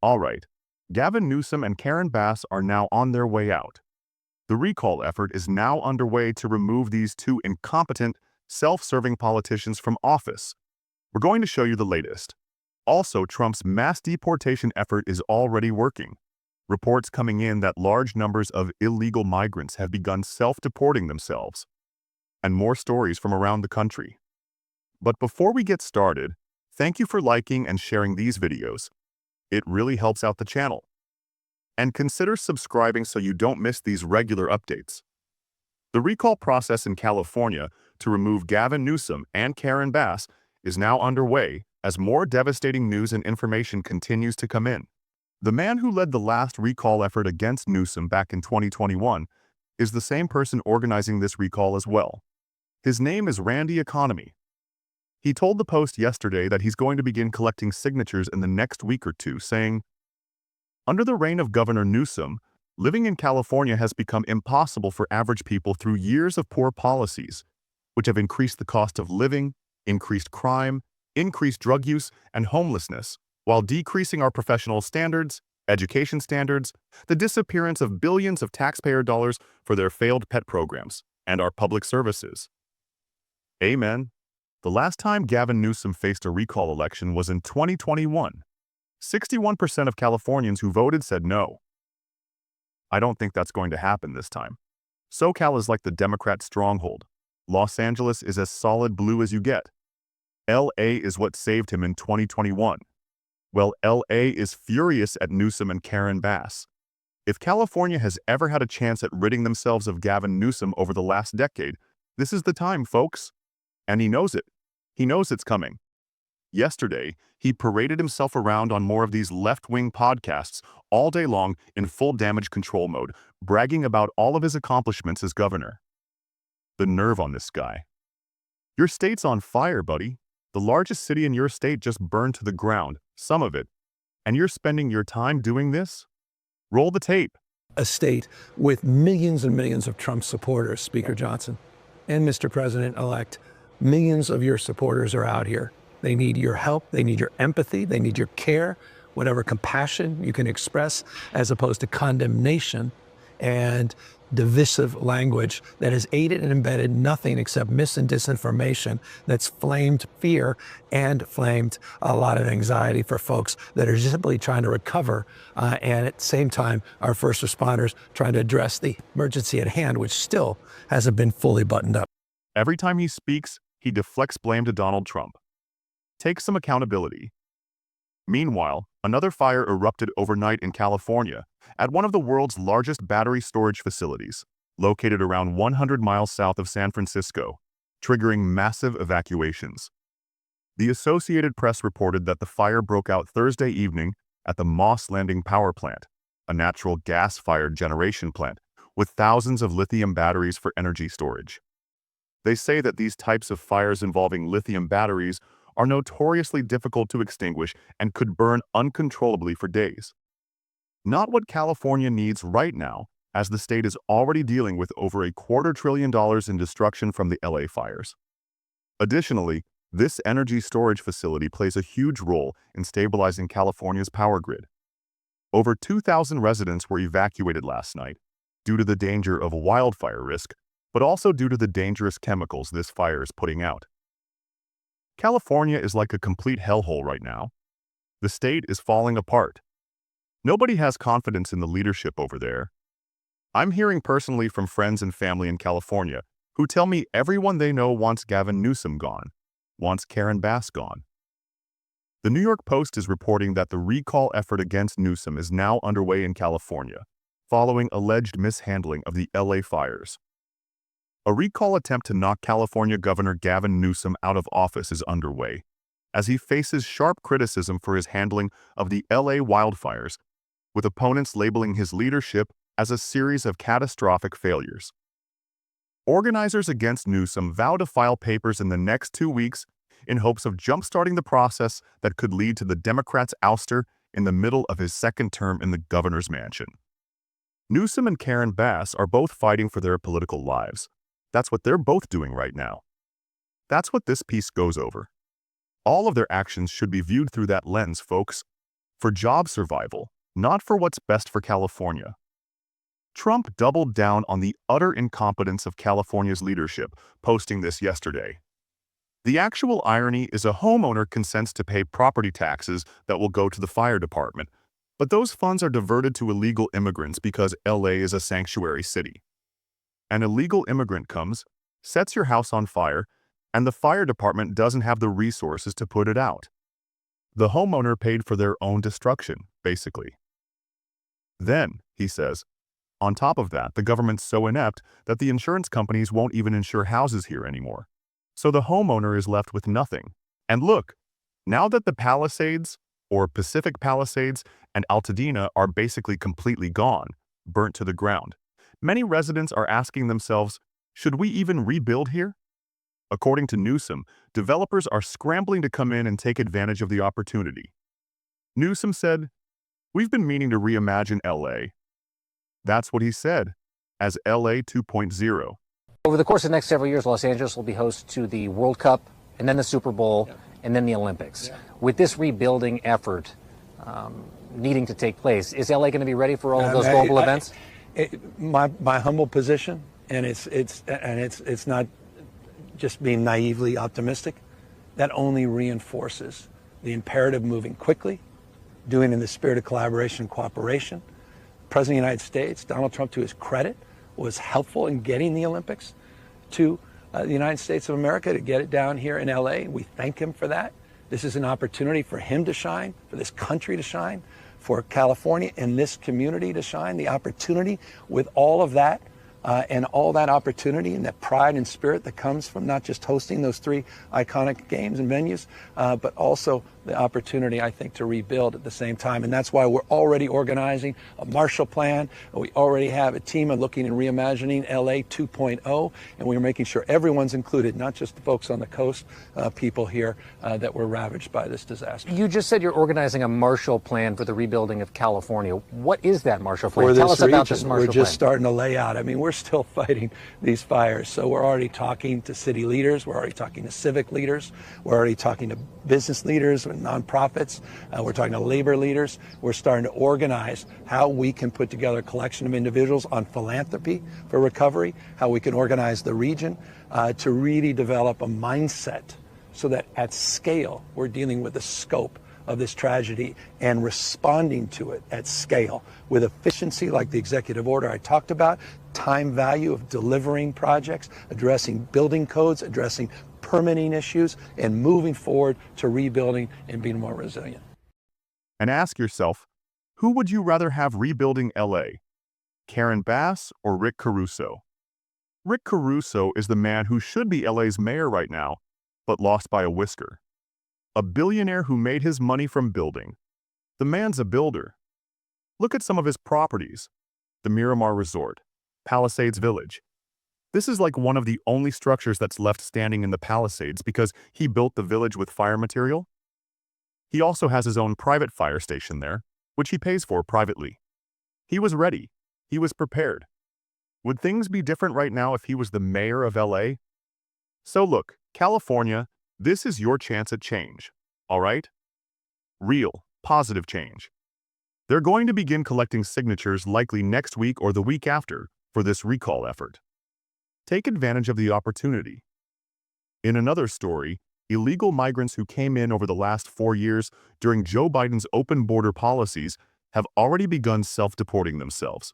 All right, Gavin Newsom and Karen Bass are now on their way out. The recall effort is now underway to remove these two incompetent, self-serving politicians from office. We're going to show you the latest. Also, Trump's mass deportation effort is already working. Reports coming in that large numbers of illegal migrants have begun self-deporting themselves. And more stories from around the country. But before we get started, thank you for liking and sharing these videos. It really helps out the channel. And consider subscribing so you don't miss these regular updates. The recall process in California to remove Gavin Newsom and Karen Bass is now underway as more devastating news and information continues to come in. The man who led the last recall effort against Newsom back in 2021 is the same person organizing this recall as well. His name is Randy Economy. He told the Post yesterday that he's going to begin collecting signatures in the next week or two, saying, "Under the reign of Governor Newsom, living in California has become impossible for average people through years of poor policies, which have increased the cost of living, increased crime, increased drug use, and homelessness, while decreasing our professional standards, education standards, the disappearance of billions of taxpayer dollars for their failed pet programs, and our public services." Amen. The last time Gavin Newsom faced a recall election was in 2021. 61% of Californians who voted said no. I don't think that's going to happen this time. SoCal is like the Democrat stronghold. Los Angeles is as solid blue as you get. LA is what saved him in 2021. Well, LA is furious at Newsom and Karen Bass. If California has ever had a chance at ridding themselves of Gavin Newsom over the last decade, this is the time, folks. And he knows it. He knows it's coming. Yesterday, he paraded himself around on more of these left-wing podcasts all day long in full damage control mode, bragging about all of his accomplishments as governor. The nerve on this guy. Your state's on fire, buddy. The largest city in your state just burned to the ground, some of it. And you're spending your time doing this? Roll the tape. A state with millions and millions of Trump supporters, Speaker Johnson, and Mr. President-elect. Millions of your supporters are out here. They need your help, they need your empathy, they need your care, whatever compassion you can express, as opposed to condemnation and divisive language that has aided and embedded nothing except mis and disinformation that's flamed fear and flamed a lot of anxiety for folks that are simply trying to recover, and at the same time, our first responders trying to address the emergency at hand, which still hasn't been fully buttoned up. Every time he speaks, he deflects blame to Donald Trump. Take some accountability. Meanwhile, another fire erupted overnight in California at one of the world's largest battery storage facilities, located around 100 miles south of San Francisco, triggering massive evacuations. The Associated Press reported that the fire broke out Thursday evening at the Moss Landing Power Plant, a natural gas-fired generation plant with thousands of lithium batteries for energy storage. They say that these types of fires involving lithium batteries are notoriously difficult to extinguish and could burn uncontrollably for days. Not what California needs right now, as the state is already dealing with over $250 billion in destruction from the LA fires. Additionally, this energy storage facility plays a huge role in stabilizing California's power grid. Over 2,000 residents were evacuated last night due to the danger of wildfire risk, but also due to the dangerous chemicals this fire is putting out. California is like a complete hellhole right now. The state is falling apart. Nobody has confidence in the leadership over there. I'm hearing personally from friends and family in California who tell me everyone they know wants Gavin Newsom gone, wants Karen Bass gone. The New York Post is reporting that the recall effort against Newsom is now underway in California, following alleged mishandling of the LA fires. A recall attempt to knock California Governor Gavin Newsom out of office is underway, as he faces sharp criticism for his handling of the LA wildfires, with opponents labeling his leadership as a series of catastrophic failures. Organizers against Newsom vow to file papers in the next 2 weeks in hopes of jump-starting the process that could lead to the Democrats' ouster in the middle of his second term in the governor's mansion. Newsom and Karen Bass are both fighting for their political lives. That's what they're both doing right now. That's what this piece goes over. All of their actions should be viewed through that lens, folks. for job survival, not for what's best for California. Trump doubled down on the utter incompetence of California's leadership, posting this yesterday. The actual irony is a homeowner consents to pay property taxes that will go to the fire department, but those funds are diverted to illegal immigrants because LA is a sanctuary city. An illegal immigrant comes, sets your house on fire, and the fire department doesn't have the resources to put it out. The homeowner paid for their own destruction, basically. Then, he says, on top of that, the government's so inept that the insurance companies won't even insure houses here anymore. So the homeowner is left with nothing. And look, now that the Palisades, or Pacific Palisades, and Altadena are basically completely gone, burnt to the ground, many residents are asking themselves, should we even rebuild here? According to Newsom, developers are scrambling to come in and take advantage of the opportunity. Newsom said, "We've been meaning to reimagine LA." That's what he said, as LA 2.0. Over the course of the next several years, Los Angeles will be host to the World Cup, and then the Super Bowl, and then the Olympics. With this rebuilding effort needing to take place, is LA going to be ready for all of those global events? My humble position, and it's not just being naively optimistic, that only reinforces the imperative moving quickly, doing in the spirit of collaboration and cooperation. President of the United States, Donald Trump, to his credit, was helpful in getting the Olympics to the United States of America, to get it down here in LA. We thank him for that. This is an opportunity for him to shine, for this country to shine, for California and this community to shine. The opportunity with all of that and all that opportunity and that pride and spirit that comes from not just hosting those three iconic games and venues, but also the opportunity, I think, to rebuild at the same time. And that's why we're already organizing a Marshall Plan. We already have a team looking and reimagining LA 2.0, and we're making sure everyone's included, not just the folks on the coast, people here that were ravaged by this disaster. You just said you're organizing a Marshall Plan for the rebuilding of California. What is that Marshall Plan? For Tell this us about region, this Marshall we're Plan. just starting to lay out. I mean, we're still fighting these fires, so we're already talking to city leaders, we're already talking to civic leaders, we're already talking to business leaders and nonprofits, we're talking to labor leaders. We're starting to organize how we can put together a collection of individuals on philanthropy for recovery, how we can organize the region to really develop a mindset so that at scale we're dealing with the scope of this tragedy and responding to it at scale with efficiency, like the executive order I talked about, time value of delivering projects, addressing building codes, addressing permitting issues, and moving forward to rebuilding and being more resilient. And ask yourself, who would you rather have rebuilding LA? Karen Bass or Rick Caruso? Rick Caruso is the man who should be LA's mayor right now, but lost by a whisker. A billionaire who made his money from building. The man's a builder. Look at some of his properties. The Miramar Resort, Palisades Village. This is like one of the only structures that's left standing in the Palisades because he built the village with fire material. He also has his own private fire station there, which he pays for privately. He was ready. He was prepared. Would things be different right now if he was the mayor of LA? So look, California, this is your chance at change, all right? Real, positive change. They're going to begin collecting signatures likely next week or the week after for this recall effort. Take advantage of the opportunity. In another story, illegal migrants who came in over the last 4 years during Joe Biden's open border policies have already begun self-deporting themselves.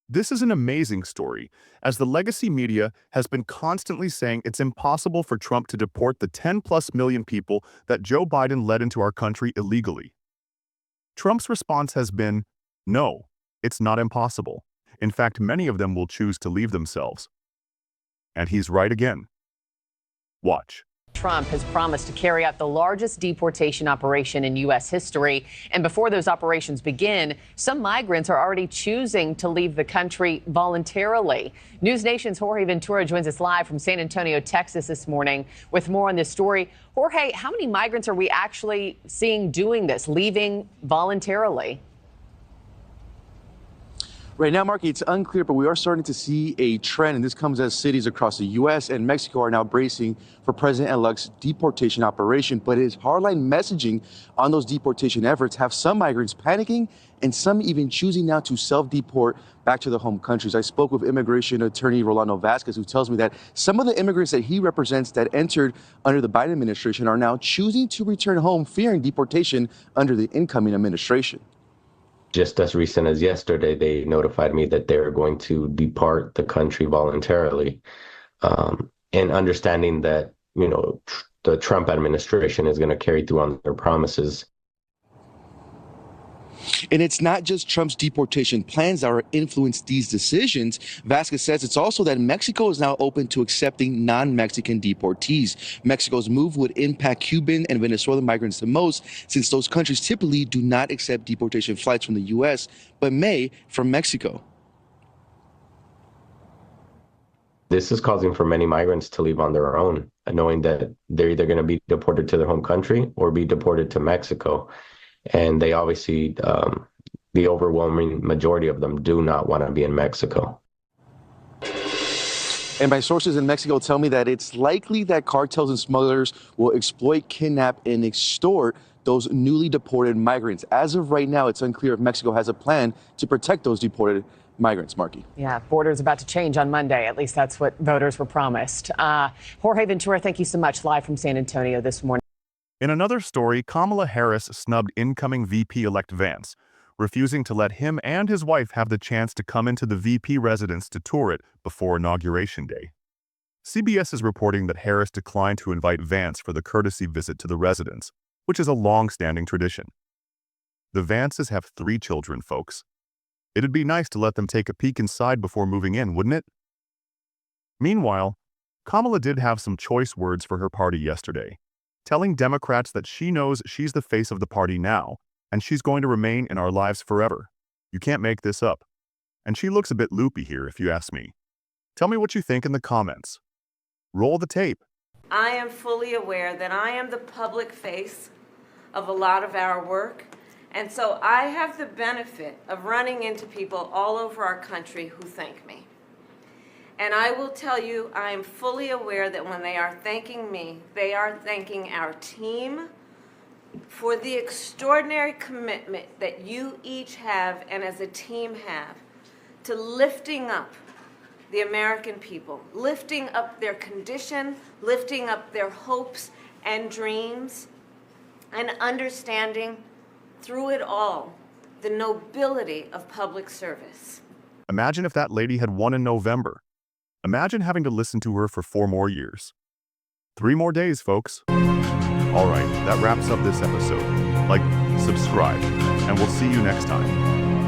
This is an amazing story, as the legacy media has been constantly saying it's impossible for Trump to deport the 10+ million people that Joe Biden led into our country illegally. Trump's response has been, no, it's not impossible. In fact, many of them will choose to leave themselves. And he's right again. Watch. Trump has promised to carry out the largest deportation operation in U.S. history. And before those operations begin, some migrants are already choosing to leave the country voluntarily. News Nation's Jorge Ventura joins us live from San Antonio, Texas this morning with more on this story. Jorge, how many migrants are we actually seeing doing this, leaving voluntarily? Right now, Marky, it's unclear, but we are starting to see a trend, and this comes as cities across the U.S. and Mexico are now bracing for President-elect's deportation operation. But his hardline messaging on those deportation efforts have some migrants panicking and some even choosing now to self-deport back to their home countries. I spoke with immigration attorney Rolando Vasquez, who tells me that some of the immigrants that he represents that entered under the Biden administration are now choosing to return home, fearing deportation under the incoming administration. Just as recent as yesterday, they notified me that they're going to depart the country voluntarily, and understanding that, the Trump administration is going to carry through on their promises. And it's not just Trump's deportation plans that are influenced these decisions. Vasquez says it's also that Mexico is now open to accepting non-Mexican deportees. Mexico's move would impact Cuban and Venezuelan migrants the most, since those countries typically do not accept deportation flights from the U.S., but may from Mexico. This is causing for many migrants to leave on their own, knowing that they're either going to be deported to their home country or be deported to Mexico. And they obviously, the overwhelming majority of them do not want to be in Mexico. And my sources in Mexico tell me that it's likely that cartels and smugglers will exploit, kidnap, and extort those newly deported migrants. As of right now, it's unclear if Mexico has a plan to protect those deported migrants, Marky. Yeah, border's about to change on Monday. At least that's what voters were promised. Jorge Ventura, thank you so much, live from San Antonio this morning. In another story, Kamala Harris snubbed incoming VP-elect Vance, refusing to let him and his wife have the chance to come into the VP residence to tour it before Inauguration Day. CBS is reporting that Harris declined to invite Vance for the courtesy visit to the residence, which is a long-standing tradition. The Vances have 3 children, folks. It'd be nice to let them take a peek inside before moving in, wouldn't it? Meanwhile, Kamala did have some choice words for her party yesterday, telling Democrats that she knows she's the face of the party now, and she's going to remain in our lives forever. You can't make this up. And she looks a bit loopy here, if you ask me. Tell me what you think in the comments. Roll the tape. I am fully aware that I am the public face of a lot of our work, and so I have the benefit of running into people all over our country who thank me. And I will tell you, I am fully aware that when they are thanking me, they are thanking our team for the extraordinary commitment that you each have and as a team have to lifting up the American people, lifting up their condition, lifting up their hopes and dreams, and understanding through it all the nobility of public service. Imagine if that lady had won in November. Imagine having to listen to her for 4 more years. 3 more days, folks. All right, that wraps up this episode. Like, subscribe, and we'll see you next time.